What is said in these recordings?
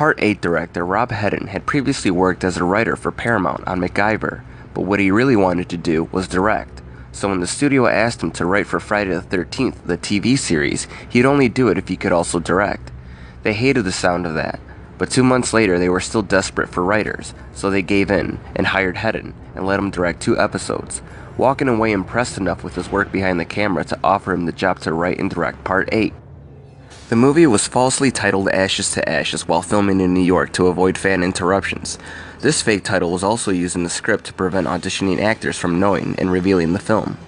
Part 8 director Rob Hedden had previously worked as a writer for Paramount on MacGyver, but what he really wanted to do was direct. So when the studio asked him to write for Friday the 13th, the TV series, he'd only do it if he could also direct. They hated the sound of that, but 2 months later they were still desperate for writers, so they gave in and hired Hedden and let him direct 2 episodes, walking away impressed enough with his work behind the camera to offer him the job to write and direct Part 8. The movie was falsely titled Ashes to Ashes while filming in New York to avoid fan interruptions. This fake title was also used in the script to prevent auditioning actors from knowing and revealing the film.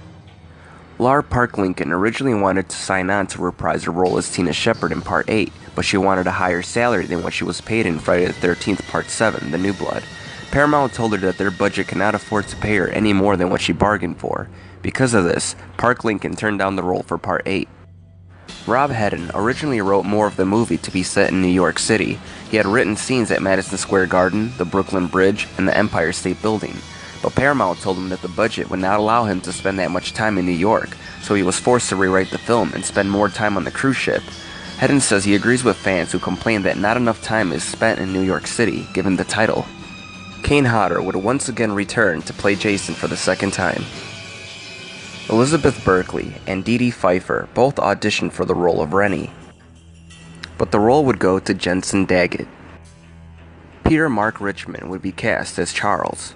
Lar Park Lincoln originally wanted to sign on to reprise her role as Tina Shepard in Part 8, but she wanted a higher salary than what she was paid in Friday the 13th Part 7, The New Blood. Paramount told her that their budget cannot afford to pay her any more than what she bargained for. Because of this, Park Lincoln turned down the role for Part 8. Rob Hedden originally wrote more of the movie to be set in New York City. He had written scenes at Madison Square Garden, the Brooklyn Bridge, and the Empire State Building. But Paramount told him that the budget would not allow him to spend that much time in New York, so he was forced to rewrite the film and spend more time on the cruise ship. Hedden says he agrees with fans who complain that not enough time is spent in New York City, given the title. Kane Hodder would once again return to play Jason for the second time. Elizabeth Berkley and Dee Dee Pfeiffer both auditioned for the role of Rennie, but the role would go to Jensen Daggett. Peter Mark Richmond would be cast as Charles.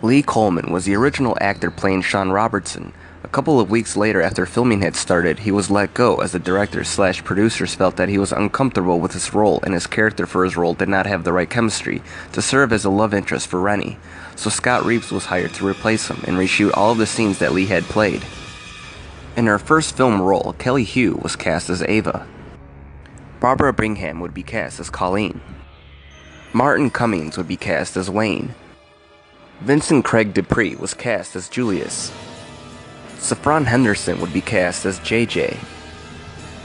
Lee Coleman was the original actor playing Sean Robertson. A couple of weeks later, after filming had started, he was let go as the directors/producers felt that he was uncomfortable with his role and his character for his role did not have the right chemistry to serve as a love interest for Rennie. So Scott Reeves was hired to replace him and reshoot all of the scenes that Lee had played. In her first film role, Kelly Hu was cast as Ava. Barbara Bingham would be cast as Colleen. Martin Cummings would be cast as Wayne. Vincent Craig Dupree was cast as Julius. Saffron Henderson would be cast as JJ.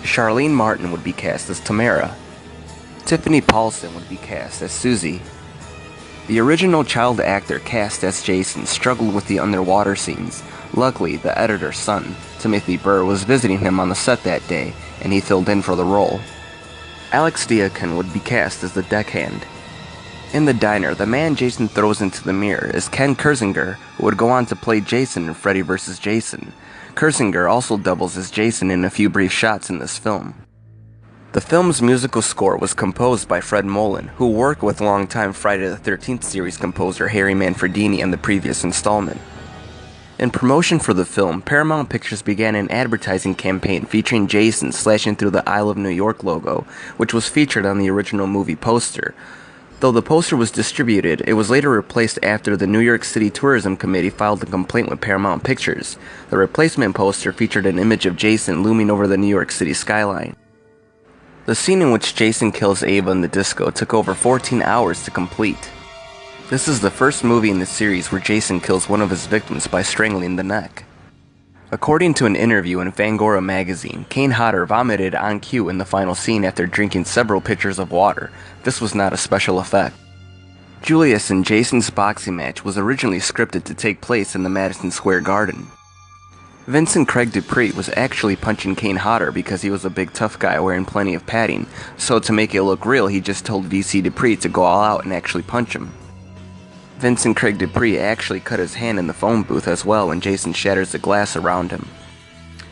Charlene Martin would be cast as Tamara. Tiffany Paulson would be cast as Susie. The original child actor cast as Jason struggled with the underwater scenes. Luckily, the editor's son, Timothy Burr, was visiting him on the set that day, and he filled in for the role. Alex Diakun would be cast as the deckhand. In the diner, the man Jason throws into the mirror is Ken Kirzinger, who would go on to play Jason in Freddy vs. Jason. Kirzinger also doubles as Jason in a few brief shots in this film. The film's musical score was composed by Fred Mullen, who worked with longtime Friday the 13th series composer Harry Manfredini on the previous installment. In promotion for the film, Paramount Pictures began an advertising campaign featuring Jason slashing through the Isle of New York logo, which was featured on the original movie poster. Though the poster was distributed, it was later replaced after the New York City Tourism Committee filed a complaint with Paramount Pictures. The replacement poster featured an image of Jason looming over the New York City skyline. The scene in which Jason kills Ava in the disco took over 14 hours to complete. This is the first movie in the series where Jason kills one of his victims by strangling the neck. According to an interview in Fangoria magazine, Kane Hodder vomited on cue in the final scene after drinking several pitchers of water. This was not a special effect. Julius and Jason's boxing match was originally scripted to take place in the Madison Square Garden. Vincent Craig Dupree was actually punching Kane Hodder because he was a big tough guy wearing plenty of padding, so to make it look real he just told VC Dupree to go all out and actually punch him. Vincent Craig Dupree actually cut his hand in the phone booth as well when Jason shatters the glass around him.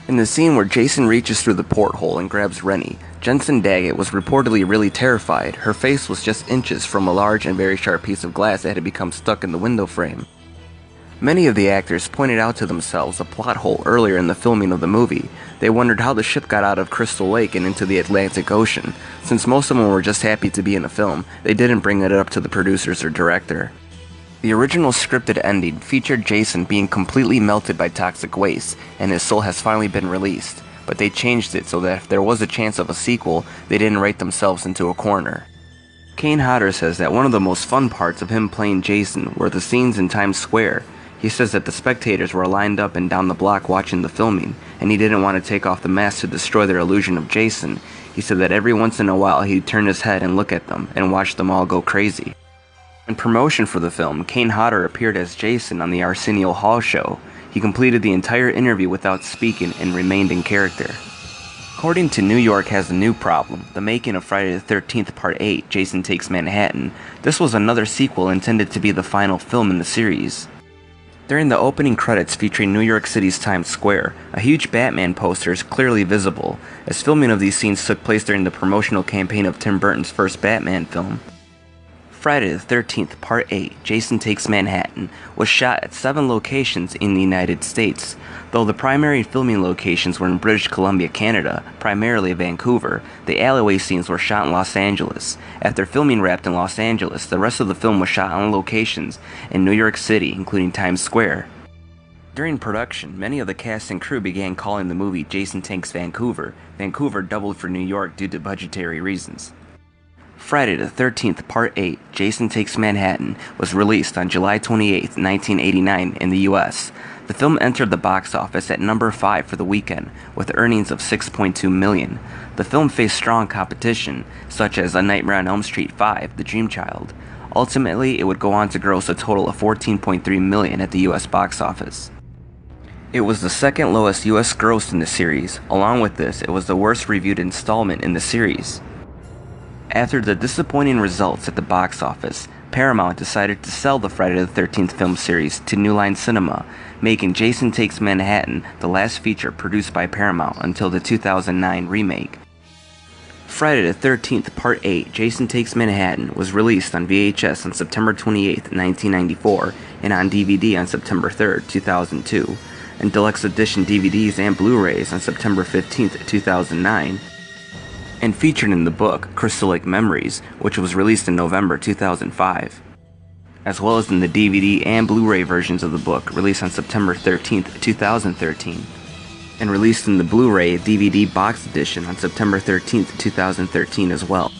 In the scene where Jason reaches through the porthole and grabs Rennie, Jensen Daggett was reportedly really terrified. Her face was just inches from a large and very sharp piece of glass that had become stuck in the window frame. Many of the actors pointed out to themselves a plot hole earlier in the filming of the movie. They wondered how the ship got out of Crystal Lake and into the Atlantic Ocean. Since most of them were just happy to be in a film, they didn't bring it up to the producers or director. The original scripted ending featured Jason being completely melted by toxic waste, and his soul has finally been released, but they changed it so that if there was a chance of a sequel, they didn't write themselves into a corner. Kane Hodder says that one of the most fun parts of him playing Jason were the scenes in Times Square. He says that the spectators were lined up and down the block watching the filming, and he didn't want to take off the mask to destroy their illusion of Jason. He said that every once in a while he'd turn his head and look at them, and watch them all go crazy. In promotion for the film, Kane Hodder appeared as Jason on the Arsenio Hall show. He completed the entire interview without speaking and remained in character. According to New York Has a New Problem, the making of Friday the 13th Part 8, Jason Takes Manhattan, this was another sequel intended to be the final film in the series. During the opening credits featuring New York City's Times Square, a huge Batman poster is clearly visible, as filming of these scenes took place during the promotional campaign of Tim Burton's first Batman film. Friday the 13th Part 8, Jason Takes Manhattan, was shot at 7 locations in the United States. Though the primary filming locations were in British Columbia, Canada, primarily Vancouver, the alleyway scenes were shot in Los Angeles. After filming wrapped in Los Angeles, the rest of the film was shot on locations in New York City, including Times Square. During production, many of the cast and crew began calling the movie Jason Takes Vancouver. Vancouver doubled for New York due to budgetary reasons. Friday the 13th Part 8, Jason Takes Manhattan, was released on July 28, 1989 in the US. The film entered the box office at number 5 for the weekend, with earnings of $6.2 million. The film faced strong competition, such as A Nightmare on Elm Street 5, The Dream Child. Ultimately, it would go on to gross a total of $14.3 million at the US box office. It was the second lowest US gross in the series. Along with this, it was the worst reviewed installment in the series. After the disappointing results at the box office, Paramount decided to sell the Friday the 13th film series to New Line Cinema, making Jason Takes Manhattan the last feature produced by Paramount until the 2009 remake. Friday the 13th Part 8, Jason Takes Manhattan, was released on VHS on September 28, 1994, and on DVD on September 3, 2002, and Deluxe Edition DVDs and Blu-rays on September 15, 2009, and featured in the book Crystal Lake Memories, which was released in November 2005, as well as in the DVD and Blu-ray versions of the book released on September 13, 2013, and released in the Blu-ray DVD box edition on September 13, 2013 as well,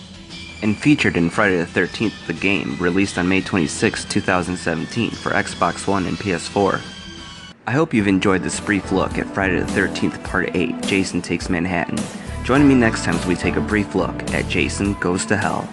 and featured in Friday the 13th The Game, released on May 26, 2017 for Xbox One and PS4. I hope you've enjoyed this brief look at Friday the 13th Part 8, Jason Takes Manhattan. Join me next time as we take a brief look at Jason Goes to Hell.